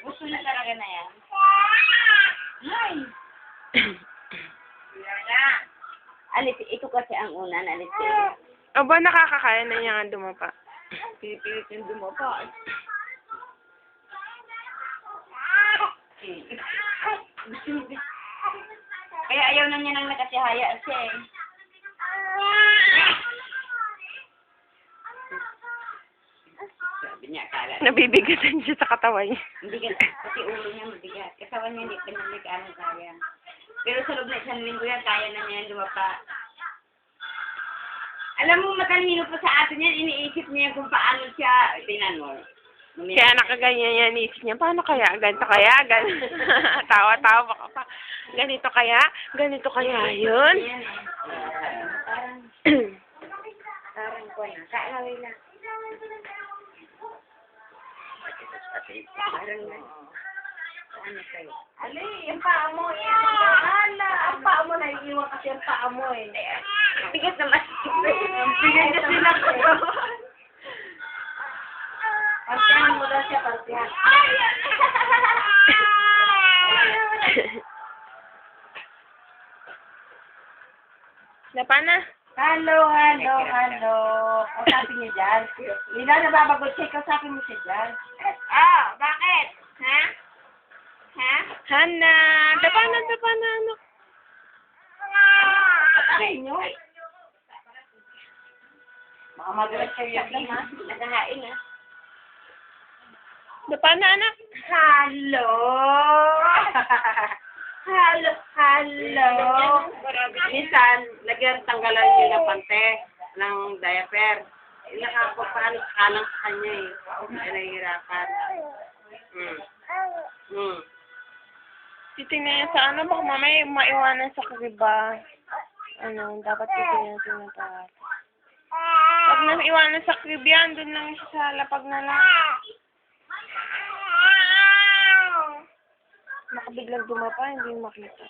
Gusto na talaga na yan. Ay! Alis, ito kasi ang una na alis. Aba, nakakakaya na niya nga dumapa. Pilipilit yung dumapa. Kaya ayaw na niya nang nakasihaya siya eh. Sabi niya, akala. Nabibigatan siya sa katawan niya. Hindi kasi ulo niya mabigat. Kasawan niya hindi pinalikaan ng kaya. Pero sa loob na isang linggo yan, kaya na niya dumapa. Alam mo, matalino pa sa atin yan, iniisip niya kung paano siya, tingnan mo. Kaya nakaganyan yan, isip niya, paano kaya? Ganito kaya? Tawa-tawa ka pa. Ganito kaya? Ganito kaya yun? Parang ko na. Kaaway na. Parang na. Ano kayo? Ali, yung paa mo, hala, ang paa mo, naiiwan kasi ang paa mo eh. Bigat naman. Bigyan niya sila ko. Partihan mo daw siya, partihan. Napa na? Hello. Kausapin niya dyan. Hindi na nababagod siya, kausapin mo siya dyan. Bakit? Ha? Hana! Dapa na, ano? Ay, nyo. Baka magulat siya yan, ha? Nakahain na. Dapa na, anak. Hello. Minsan, tanggalan niyo ng pante ng diaper. Nakakapaan kalang sa kanya eh. Ay, nahihirapan. Titingnan niya sa ano, baka mamaya maiwanan sa kriba. Ano, dapat titingnan natin ng taas. Pag naiwanan sa kriba yan, doon lang siya sa lapag na lang. Nakabiglang dumapa, hindi makita.